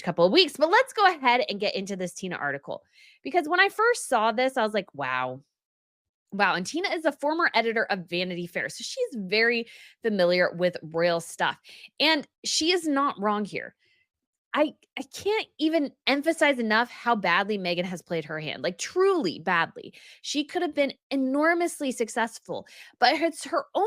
couple of weeks. But let's go ahead and get into this Tina article, because when I first saw this, I was like, wow. Wow. And Tina is a former editor of Vanity Fair. So she's very familiar with royal stuff. And she is not wrong here. I can't even emphasize enough how badly Meghan has played her hand, like truly badly. She could have been enormously successful, but it's her own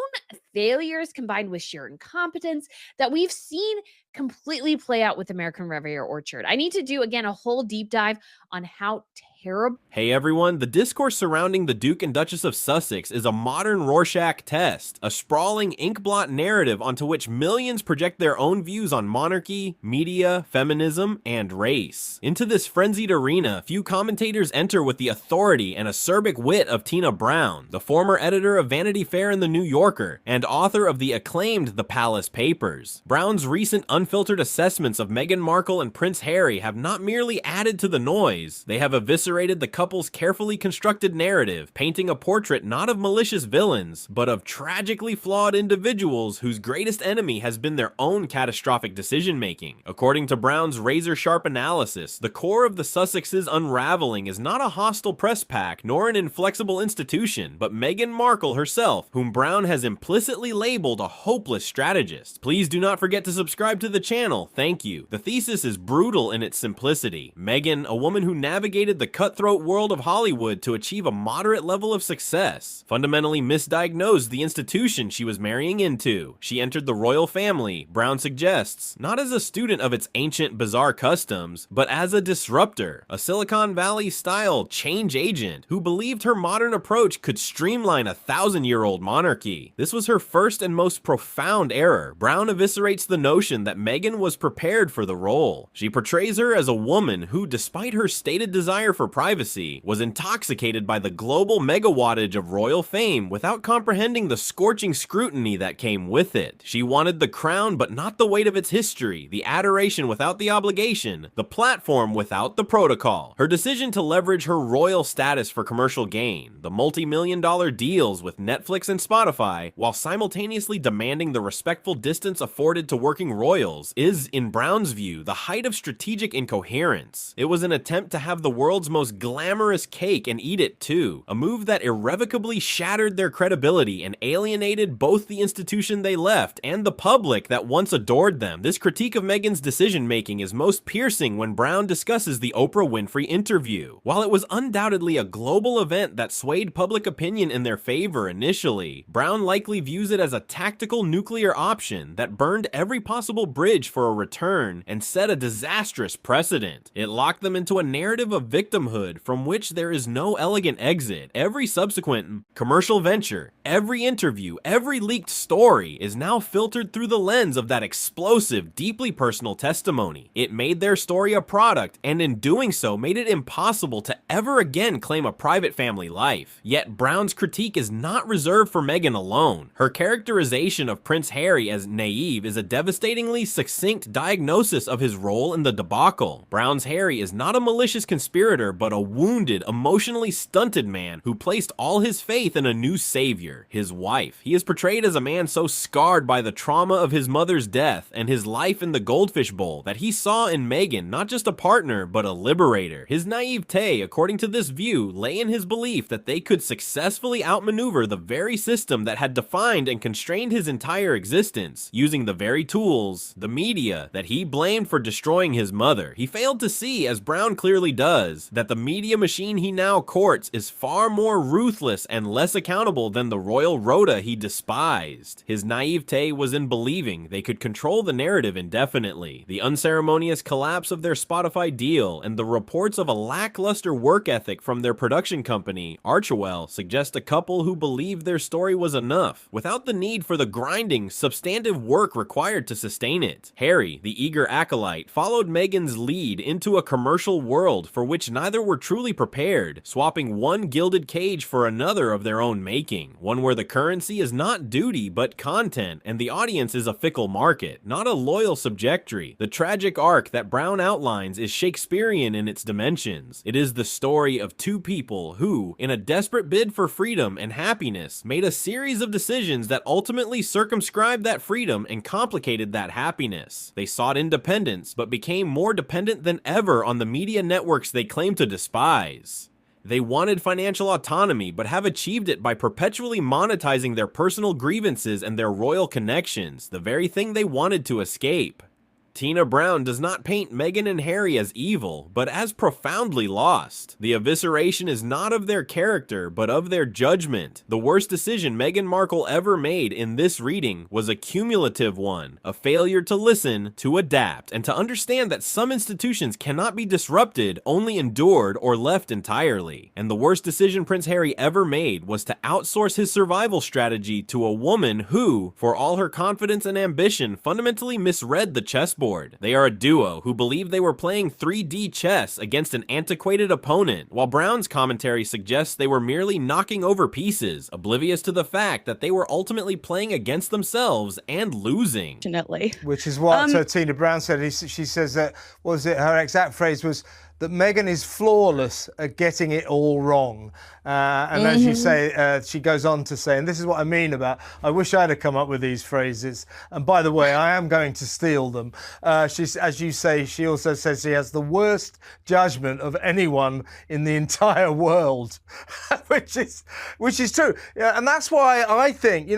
failures combined with sheer incompetence that we've seen completely play out with American Riviera Orchard. I need to do again a whole deep dive on how terrible. Hey everyone, the discourse surrounding the Duke and Duchess of Sussex is a modern Rorschach test, a sprawling inkblot narrative onto which millions project their own views on monarchy, media, feminism, and race. Into this frenzied arena, few commentators enter with the authority and acerbic wit of Tina Brown, the former editor of Vanity Fair and The New Yorker, and author of the acclaimed The Palace Papers. Brown's recent unfiltered assessments of Meghan Markle and Prince Harry have not merely added to the noise, they have eviscerated the couple's carefully constructed narrative, painting a portrait not of malicious villains, but of tragically flawed individuals whose greatest enemy has been their own catastrophic decision-making. According to Brown's razor-sharp analysis, the core of the Sussexes' unraveling is not a hostile press pack, nor an inflexible institution, but Meghan Markle herself, whom Brown has implicitly labeled a hopeless strategist. Please do not forget to subscribe to the channel, thank you. The thesis is brutal in its simplicity. Meghan, a woman who navigated the cutthroat world of Hollywood to achieve a moderate level of success, fundamentally misdiagnosed the institution she was marrying into. She entered the royal family, Brown suggests, not as a student of its ancient, bizarre customs, but as a disruptor, a Silicon Valley-style change agent who believed her modern approach could streamline a 1,000-year-old monarchy. This was her first and most profound error. Brown eviscerates the notion that Meghan was prepared for the role. She portrays her as a woman who, despite her stated desire for privacy, was intoxicated by the global megawattage of royal fame without comprehending the scorching scrutiny that came with it. She wanted the crown but not the weight of its history, the adoration without the obligation, the platform without the protocol. Her decision to leverage her royal status for commercial gain, the multi-million-dollar deals with Netflix and Spotify, while simultaneously demanding the respectful distance afforded to working royals, is, in Brown's view, the height of strategic incoherence. It was an attempt to have the world's most glamorous cake and eat it too, a move that irrevocably shattered their credibility and alienated both the institution they left and the public that once adored them. This critique of Meghan's decision-making is most piercing when Brown discusses the Oprah Winfrey interview. While it was undoubtedly a global event that swayed public opinion in their favor initially, Brown likely views it as a tactical nuclear option that burned every possible bridge for a return and set a disastrous precedent. It locked them into a narrative of victimhood from which there is no elegant exit. Every subsequent commercial venture, every interview, every leaked story is now filtered through the lens of that explosive, deeply personal testimony. It made their story a product, and in doing so made it impossible to ever again claim a private family life. Yet Brown's critique is not reserved for Meghan alone. Her characterization of Prince Harry as naive is a devastatingly succinct diagnosis of his role in the debacle. Brown's Harry is not a malicious conspirator, but a wounded, emotionally stunted man who placed all his faith in a new savior, his wife. He is portrayed as a man so scarred by the trauma of his mother's death and his life in the goldfish bowl that he saw in Meghan not just a partner, but a liberator. His naivete, according to this view, lay in his belief that they could successfully outmaneuver the very system that had defined and constrained his entire existence, using the very tools, the media, that he blamed for destroying his mother. He failed to see, as Brown clearly does, that the media machine he now courts is far more ruthless and less accountable than the royal rota he despised. His naivete was in believing they could control the narrative indefinitely. The unceremonious collapse of their Spotify deal and the reports of a lackluster work ethic from their production company, Archewell, suggest a couple who believed their story was enough, without the need for the grinding, substantive work required to sustain it. Harry, the eager acolyte, followed Meghan's lead into a commercial world for which neither were truly prepared, swapping one gilded cage for another of their own making, one where the currency is not duty but content, and the audience is a fickle market, not a loyal subjectory. The tragic arc that Brown outlines is Shakespearean in its dimensions. It is the story of two people who, in a desperate bid for freedom and happiness, made a series of decisions that ultimately circumscribed that freedom and complicated that happiness. happiness. They sought independence, but became more dependent than ever on the media networks they claim to despise. They wanted financial autonomy, but have achieved it by perpetually monetizing their personal grievances and their royal connections, the very thing they wanted to escape. Tina Brown does not paint Meghan and Harry as evil, but as profoundly lost. The evisceration is not of their character, but of their judgment. The worst decision Meghan Markle ever made in this reading was a cumulative one, a failure to listen, to adapt, and to understand that some institutions cannot be disrupted, only endured or left entirely. And the worst decision Prince Harry ever made was to outsource his survival strategy to a woman who, for all her confidence and ambition, fundamentally misread the chessboard. They are a duo who believed they were playing 3D chess against an antiquated opponent, while Brown's commentary suggests they were merely knocking over pieces, oblivious to the fact that they were ultimately playing against themselves and losing. Which is what Tina Brown said. She says that, her exact phrase was that Meghan is flawless at getting it all wrong. And as you say, she goes on to say, and this is what I mean about, I wish I'd have come up with these phrases. And by the way, I am going to steal them. As you say, she also says she has the worst judgment of anyone in the entire world, which is true. Yeah, and that's why I think,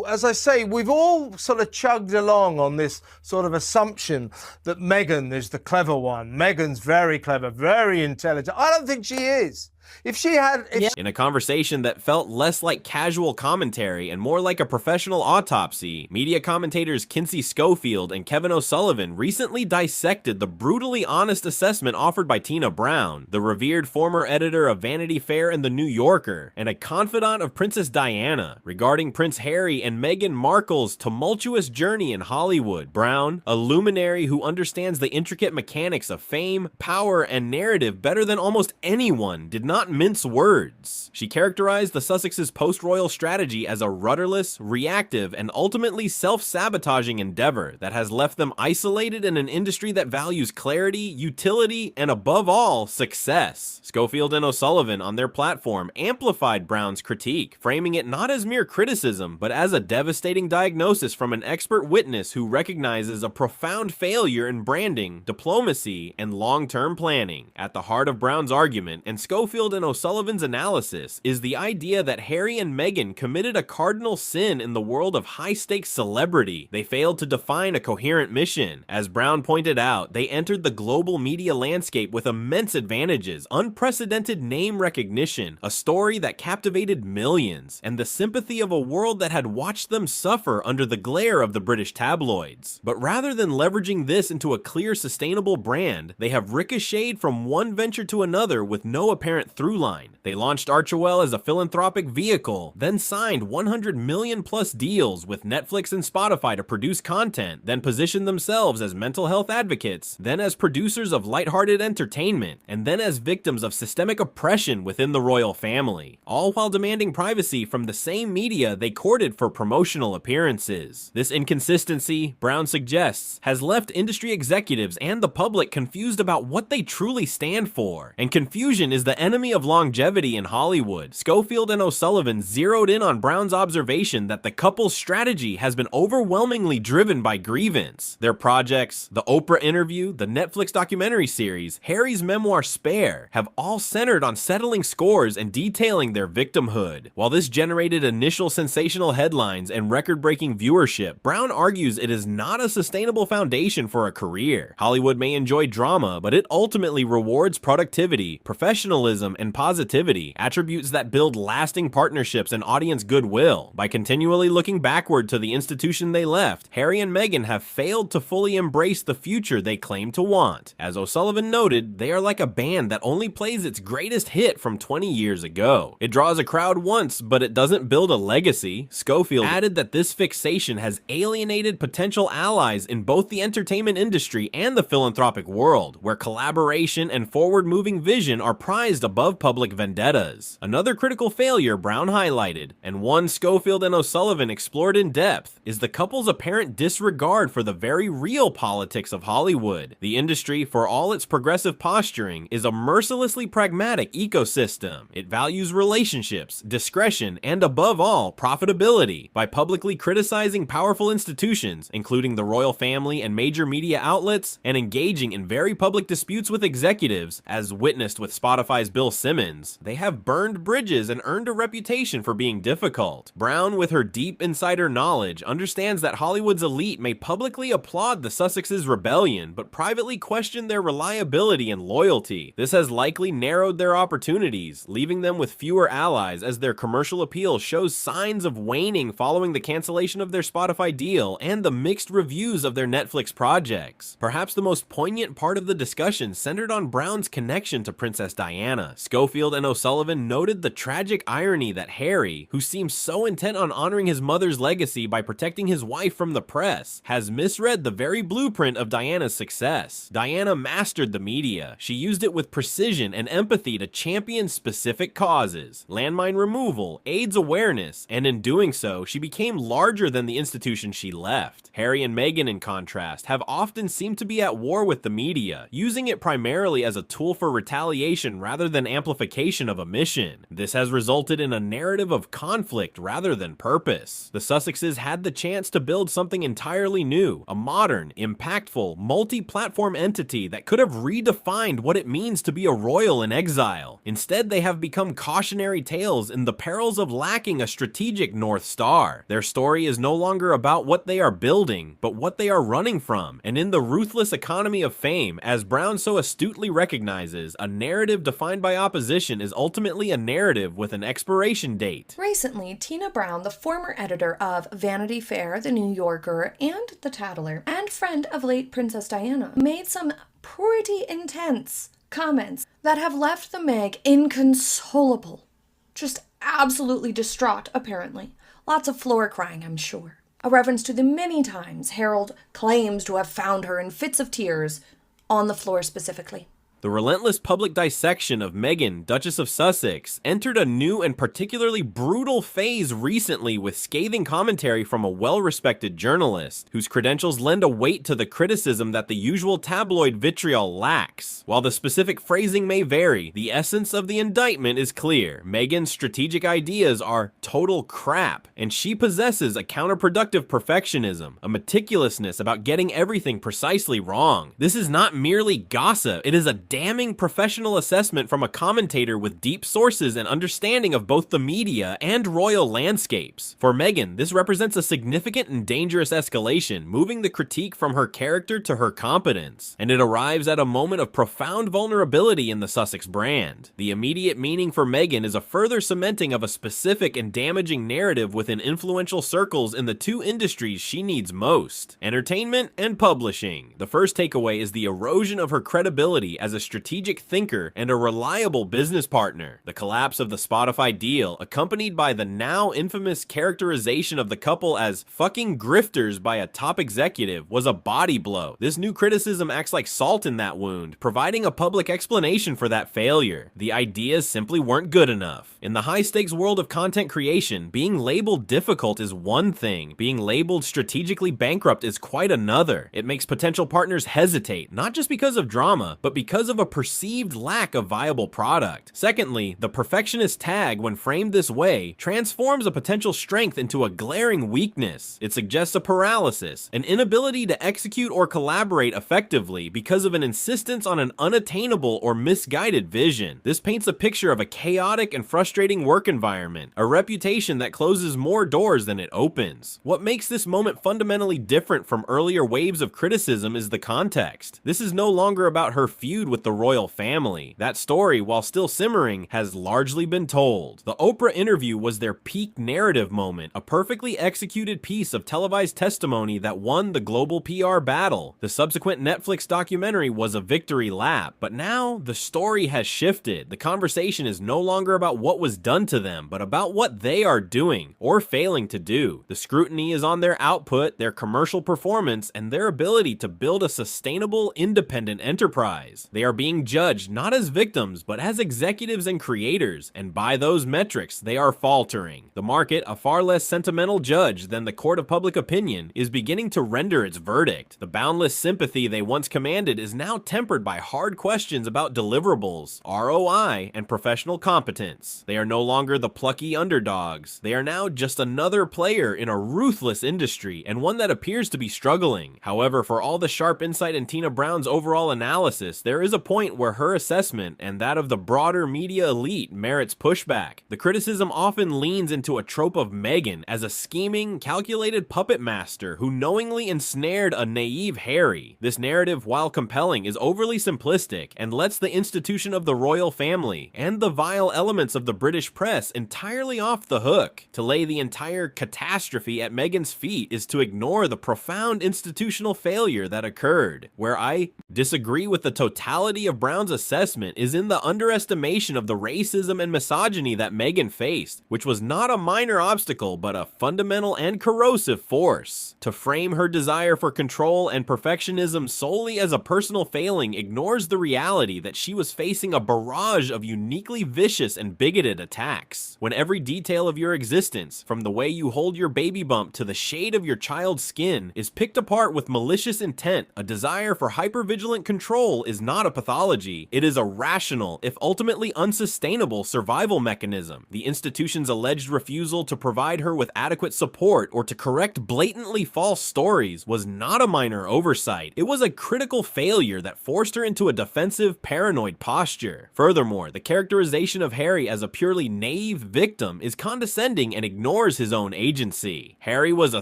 as I say, we've all sort of chugged along on this sort of assumption that Meghan is the clever one. Meghan's very clever, very intelligent. I don't think she is. If she had... In a conversation that felt less like casual commentary and more like a professional autopsy, media commentators Kinsey Schofield and Kevin O'Sullivan recently dissected the brutally honest assessment offered by Tina Brown, the revered former editor of Vanity Fair and The New Yorker, and a confidant of Princess Diana, regarding Prince Harry and Meghan Markle's tumultuous journey in Hollywood. Brown, a luminary who understands the intricate mechanics of fame, power, and narrative better than almost anyone, did not mince words. She characterized the Sussexes' post-royal strategy as a rudderless, reactive, and ultimately self-sabotaging endeavor that has left them isolated in an industry that values clarity, utility, and above all, success. Schofield and O'Sullivan on their platform amplified Brown's critique, framing it not as mere criticism, but as a devastating diagnosis from an expert witness who recognizes a profound failure in branding, diplomacy, and long-term planning. At the heart of Brown's argument, and Schofield and O'Sullivan's analysis, is the idea that Harry and Meghan committed a cardinal sin in the world of high-stakes celebrity. They failed to define a coherent mission. As Brown pointed out, they entered the global media landscape with immense advantages, unprecedented name recognition, a story that captivated millions, and the sympathy of a world that had watched them suffer under the glare of the British tabloids. But rather than leveraging this into a clear, sustainable brand, they have ricocheted from one venture to another with no apparent through line. They launched Archewell as a philanthropic vehicle, then signed 100 million plus deals with Netflix and Spotify to produce content, then positioned themselves as mental health advocates, then as producers of lighthearted entertainment, and then as victims of systemic oppression within the royal family, all while demanding privacy from the same media they courted for promotional appearances. This inconsistency, Brown suggests, has left industry executives and the public confused about what they truly stand for, and confusion is the enemy of longevity in Hollywood. Schofield and O'Sullivan zeroed in on Brown's observation that the couple's strategy has been overwhelmingly driven by grievance. Their projects, the Oprah interview, the Netflix documentary series, Harry's memoir Spare, have all centered on settling scores and detailing their victimhood. While this generated initial sensational headlines and record-breaking viewership, Brown argues it is not a sustainable foundation for a career. Hollywood may enjoy drama, but it ultimately rewards productivity, professionalism, and positivity, attributes that build lasting partnerships and audience goodwill. By continually looking backward to the institution they left, Harry and Meghan have failed to fully embrace the future they claim to want. As O'Sullivan noted, they are like a band that only plays its greatest hit from 20 years ago. It draws a crowd once, but it doesn't build a legacy. Schofield added that this fixation has alienated potential allies in both the entertainment industry and the philanthropic world, where collaboration and forward-moving vision are prized above above public vendettas. Another critical failure Brown highlighted, and one Schofield and O'Sullivan explored in depth, is the couple's apparent disregard for the very real politics of Hollywood. The industry, for all its progressive posturing, is a mercilessly pragmatic ecosystem. It values relationships, discretion, and above all, profitability. By publicly criticizing powerful institutions, including the royal family and major media outlets, and engaging in very public disputes with executives, as witnessed with Spotify's Bill Simmons, they have burned bridges and earned a reputation for being difficult. Brown, with her deep insider knowledge, understands that Hollywood's elite may publicly applaud the Sussexes' rebellion, but privately question their reliability and loyalty. This has likely narrowed their opportunities, leaving them with fewer allies as their commercial appeal shows signs of waning following the cancellation of their Spotify deal and the mixed reviews of their Netflix projects. Perhaps the most poignant part of the discussion centered on Brown's connection to Princess Diana. Schofield and O'Sullivan noted the tragic irony that Harry, who seems so intent on honoring his mother's legacy by protecting his wife from the press, has misread the very blueprint of Diana's success. Diana mastered the media. She used it with precision and empathy to champion specific causes, landmine removal, AIDS awareness, and in doing so, she became larger than the institution she left. Harry and Meghan, in contrast, have often seemed to be at war with the media, using it primarily as a tool for retaliation rather than amplification of a mission. This has resulted in a narrative of conflict rather than purpose. The Sussexes had the chance to build something entirely new, a modern, impactful, multi-platform entity that could have redefined what it means to be a royal in exile. Instead, they have become cautionary tales in the perils of lacking a strategic North Star. Their story is no longer about what they are building, but what they are running from. And in the ruthless economy of fame, as Brown so astutely recognizes, a narrative defined by opposition is ultimately a narrative with an expiration date. Recently, Tina Brown, the former editor of Vanity Fair, The New Yorker, and The Tattler, and friend of late Princess Diana, made some pretty intense comments that have left the Meg inconsolable. Just absolutely distraught, apparently. Lots of floor crying, I'm sure. A reference to the many times Harold claims to have found her in fits of tears, on the floor specifically. The relentless public dissection of Meghan, Duchess of Sussex, entered a new and particularly brutal phase recently with scathing commentary from a well-respected journalist, whose credentials lend a weight to the criticism that the usual tabloid vitriol lacks. While the specific phrasing may vary, the essence of the indictment is clear. Meghan's strategic ideas are total crap, and she possesses a counterproductive perfectionism, a meticulousness about getting everything precisely wrong. This is not merely gossip, it is a damning professional assessment from a commentator with deep sources and understanding of both the media and royal landscapes. For Meghan, this represents a significant and dangerous escalation, moving the critique from her character to her competence, and it arrives at a moment of profound vulnerability in the Sussex brand. The immediate meaning for Meghan is a further cementing of a specific and damaging narrative within influential circles in the two industries she needs most: entertainment and publishing. The first takeaway is the erosion of her credibility as a strategic thinker and a reliable business partner. The collapse of the Spotify deal, accompanied by the now infamous characterization of the couple as fucking grifters by a top executive, was a body blow. This new criticism acts like salt in that wound, providing a public explanation for that failure. The ideas simply weren't good enough. In the high-stakes world of content creation, being labeled difficult is one thing. Being labeled strategically bankrupt is quite another. It makes potential partners hesitate, not just because of drama, but because of a perceived lack of viable product. Secondly, the perfectionist tag, when framed this way, transforms a potential strength into a glaring weakness. It suggests a paralysis, an inability to execute or collaborate effectively because of an insistence on an unattainable or misguided vision. This paints a picture of a chaotic and frustrating work environment, a reputation that closes more doors than it opens. What makes this moment fundamentally different from earlier waves of criticism is the context. This is no longer about her feud with the royal family. That story, while still simmering, has largely been told. The Oprah interview was their peak narrative moment, a perfectly executed piece of televised testimony that won the global PR battle. The subsequent Netflix documentary was a victory lap, but now the story has shifted. The conversation is no longer about what was done to them, but about what they are doing or failing to do. The scrutiny is on their output, their commercial performance, and their ability to build a sustainable, independent enterprise. They are being judged not as victims, but as executives and creators, and by those metrics, they are faltering. The market, a far less sentimental judge than the court of public opinion, is beginning to render its verdict. The boundless sympathy they once commanded is now tempered by hard questions about deliverables, ROI, and professional competence. They are no longer the plucky underdogs. They are now just another player in a ruthless industry, and one that appears to be struggling. However, for all the sharp insight in Tina Brown's overall analysis, there is a point where her assessment and that of the broader media elite merits pushback. The criticism often leans into a trope of Meghan as a scheming, calculated puppet master who knowingly ensnared a naive Harry. This narrative, while compelling, is overly simplistic and lets the institution of the royal family and the vile elements of the British press entirely off the hook. To lay the entire catastrophe at Meghan's feet is to ignore the profound institutional failure that occurred. Where I disagree with the totality of Brown's assessment is in the underestimation of the racism and misogyny that Meghan faced, which was not a minor obstacle but a fundamental and corrosive force. To frame her desire for control and perfectionism solely as a personal failing ignores the reality that she was facing a barrage of uniquely vicious and bigoted attacks. When every detail of your existence, from the way you hold your baby bump to the shade of your child's skin, is picked apart with malicious intent, a desire for hypervigilant control is not a pathology. It is a rational, if ultimately unsustainable, survival mechanism. The institution's alleged refusal to provide her with adequate support or to correct blatantly false stories was not a minor oversight. It was a critical failure that forced her into a defensive, paranoid posture. Furthermore, the characterization of Harry as a purely naive victim is condescending and ignores his own agency. Harry was a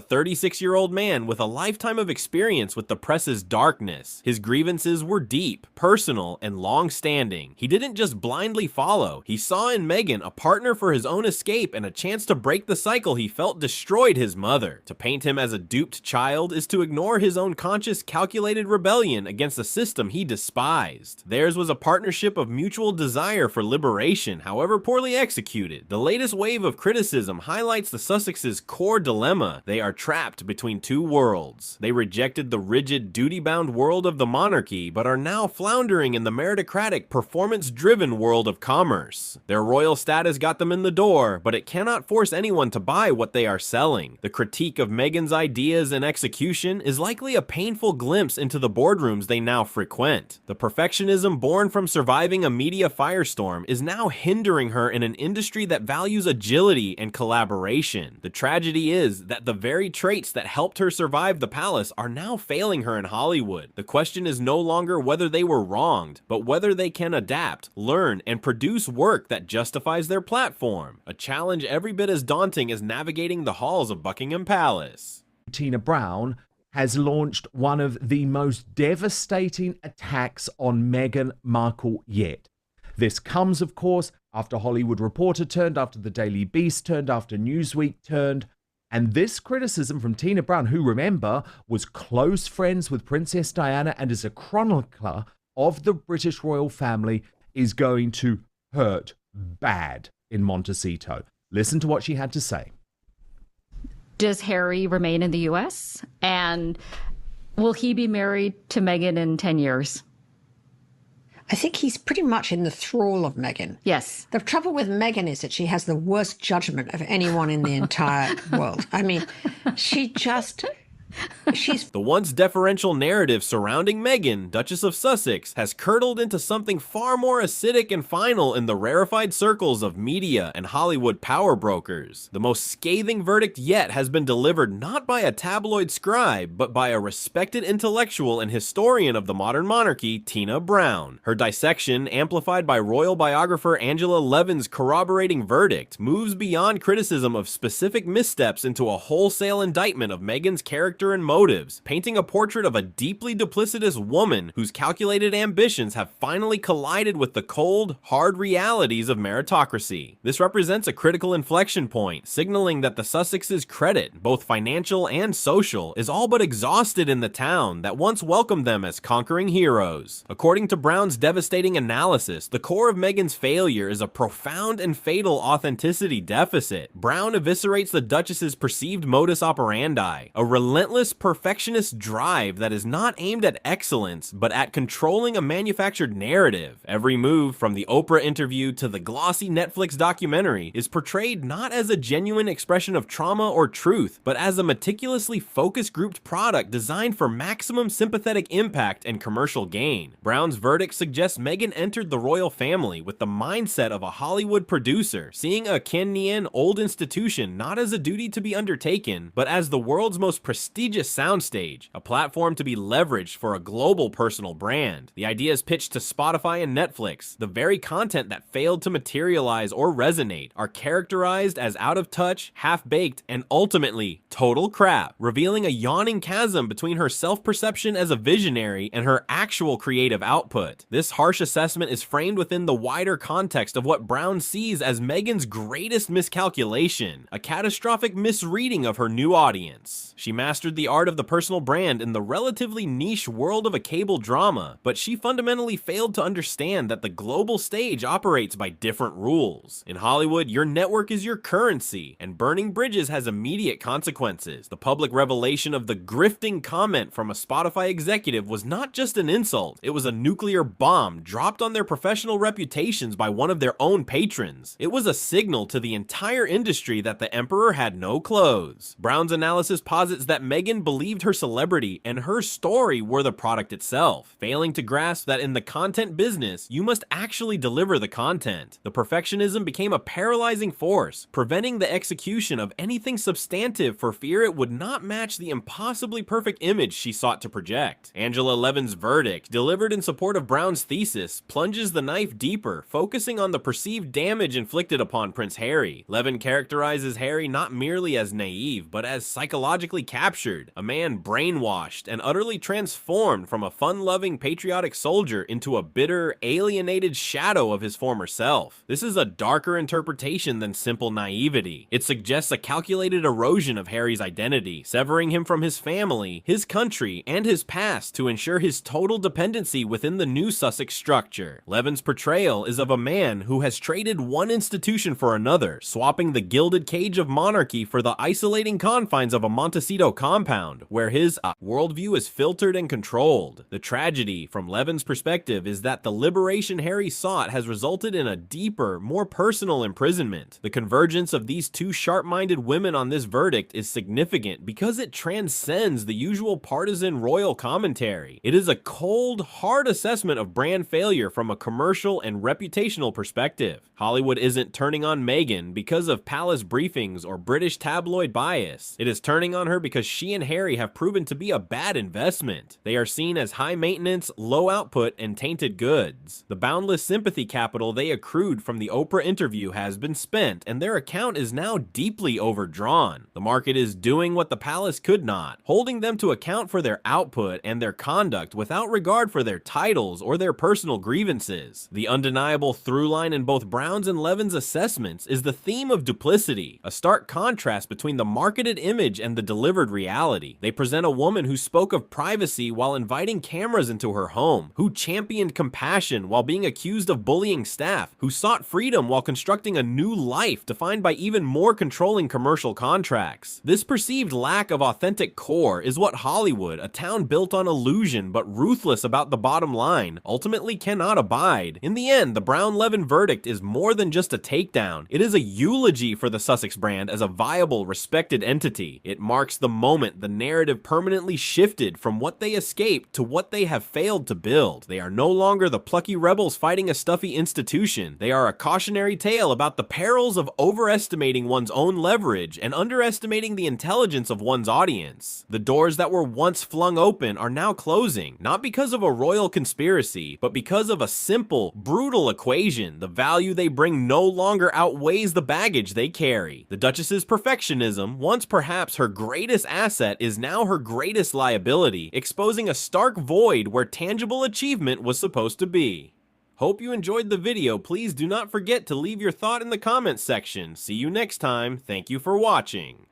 36-year-old man with a lifetime of experience with the press's darkness. His grievances were deep, personal, and long-standing. He didn't just blindly follow. He saw in Meghan a partner for his own escape and a chance to break the cycle he felt destroyed his mother. To paint him as a duped child is to ignore his own conscious, calculated rebellion against a system he despised. Theirs was a partnership of mutual desire for liberation, however poorly executed. The latest wave of criticism highlights the Sussexes' core dilemma. They are trapped between two worlds. They rejected the rigid, duty-bound world of the monarchy, but are now floundering in the meritocratic, performance-driven world of commerce. Their royal status got them in the door, but it cannot force anyone to buy what they are selling. The critique of Meghan's ideas and execution is likely a painful glimpse into the boardrooms they now frequent. The perfectionism born from surviving a media firestorm is now hindering her in an industry that values agility and collaboration. The tragedy is that the very traits that helped her survive the palace are now failing her in Hollywood. The question is no longer whether they were wronged, but whether they can adapt, learn, and produce work that justifies their platform. A challenge every bit as daunting as navigating the halls of Buckingham Palace. Tina Brown has launched one of the most devastating attacks on Meghan Markle yet. This comes, of course, after Hollywood Reporter turned, after the Daily Beast turned, after Newsweek turned. And this criticism from Tina Brown, who, remember, was close friends with Princess Diana and is a chronicler of the British royal family, is going to hurt bad in Montecito. Listen to what she had to say. Does Harry remain in the U.S.? And will he be married to Meghan in 10 years? I think he's pretty much in the thrall of Meghan. Yes. The trouble with Meghan is that she has the worst judgment of anyone in the entire world. I mean, she's... The once deferential narrative surrounding Meghan, Duchess of Sussex, has curdled into something far more acidic and final in the rarefied circles of media and Hollywood power brokers. The most scathing verdict yet has been delivered not by a tabloid scribe, but by a respected intellectual and historian of the modern monarchy, Tina Brown. Her dissection, amplified by royal biographer Angela Levin's corroborating verdict, moves beyond criticism of specific missteps into a wholesale indictment of Meghan's character and motives, painting a portrait of a deeply duplicitous woman whose calculated ambitions have finally collided with the cold, hard realities of meritocracy. This represents a critical inflection point, signaling that the Sussexes' credit, both financial and social, is all but exhausted in the town that once welcomed them as conquering heroes. According to Brown's devastating analysis, the core of Meghan's failure is a profound and fatal authenticity deficit. Brown eviscerates the Duchess's perceived modus operandi, a relentless relentless perfectionist drive that is not aimed at excellence, but at controlling a manufactured narrative. Every move, from the Oprah interview to the glossy Netflix documentary, is portrayed not as a genuine expression of trauma or truth, but as a meticulously focus-grouped product designed for maximum sympathetic impact and commercial gain. Brown's verdict suggests Meghan entered the royal family with the mindset of a Hollywood producer, seeing a Kenyan old institution not as a duty to be undertaken, but as the world's most prestigious soundstage, a platform to be leveraged for a global personal brand. The idea is pitched to Spotify and Netflix. The very content that failed to materialize or resonate are characterized as out of touch, half-baked, and ultimately total crap, revealing a yawning chasm between her self-perception as a visionary and her actual creative output. This harsh assessment is framed within the wider context of what Brown sees as Meghan's greatest miscalculation, a catastrophic misreading of her new audience. She mastered the art of the personal brand in the relatively niche world of a cable drama, but she fundamentally failed to understand that the global stage operates by different rules. In Hollywood, your network is your currency, and burning bridges has immediate consequences. The public revelation of the grifting comment from a Spotify executive was not just an insult, it was a nuclear bomb dropped on their professional reputations by one of their own patrons. It was a signal to the entire industry that the emperor had no clothes. Brown's analysis posits that Meghan believed her celebrity and her story were the product itself, failing to grasp that in the content business, you must actually deliver the content. The perfectionism became a paralyzing force, preventing the execution of anything substantive for fear it would not match the impossibly perfect image she sought to project. Angela Levin's verdict, delivered in support of Brown's thesis, plunges the knife deeper, focusing on the perceived damage inflicted upon Prince Harry. Levin characterizes Harry not merely as naive, but as psychologically captured, a man brainwashed and utterly transformed from a fun-loving patriotic soldier into a bitter, alienated shadow of his former self. This is a darker interpretation than simple naivety. It suggests a calculated erosion of Harry's identity, severing him from his family, his country, and his past to ensure his total dependency within the new Sussex structure. Levin's portrayal is of a man who has traded one institution for another, swapping the gilded cage of monarchy for the isolating confines of a Montecito compound, where his worldview is filtered and controlled. The tragedy, from Levin's perspective, is that the liberation Harry sought has resulted in a deeper, more personal imprisonment. The convergence of these two sharp-minded women on this verdict is significant because it transcends the usual partisan royal commentary. It is a cold, hard assessment of brand failure from a commercial and reputational perspective. Hollywood isn't turning on Meghan because of palace briefings or British tabloid bias. It is turning on her because she and Harry have proven to be a bad investment. They are seen as high maintenance, low output, and tainted goods. The boundless sympathy capital they accrued from the Oprah interview has been spent, and their account is now deeply overdrawn. The market is doing what the palace could not, holding them to account for their output and their conduct without regard for their titles or their personal grievances. The undeniable through line in both Brown's and Levin's assessments is the theme of duplicity, a stark contrast between the marketed image and the delivered reality. They present a woman who spoke of privacy while inviting cameras into her home, who championed compassion while being accused of bullying staff, who sought freedom while constructing a new life defined by even more controlling commercial contracts. This perceived lack of authentic core is what Hollywood, a town built on illusion but ruthless about the bottom line, ultimately cannot abide. In the end, the Brown-Levin verdict is more than just a takedown. It is a eulogy for the Sussex brand as a viable, respected entity. It marks the moment the narrative permanently shifted from what they escaped to what they have failed to build. They are no longer the plucky rebels fighting a stuffy institution. They are a cautionary tale about the perils of overestimating one's own leverage and underestimating the intelligence of one's audience. The doors that were once flung open are now closing, not because of a royal conspiracy, but because of a simple, brutal equation. The value they bring no longer outweighs the baggage they carry. The Duchess's perfectionism, once perhaps her greatest asset, is now her greatest liability, exposing a stark void where tangible achievement was supposed to be. Hope you enjoyed the video. Please do not forget to leave your thought in the comments section. See you next time. Thank you for watching.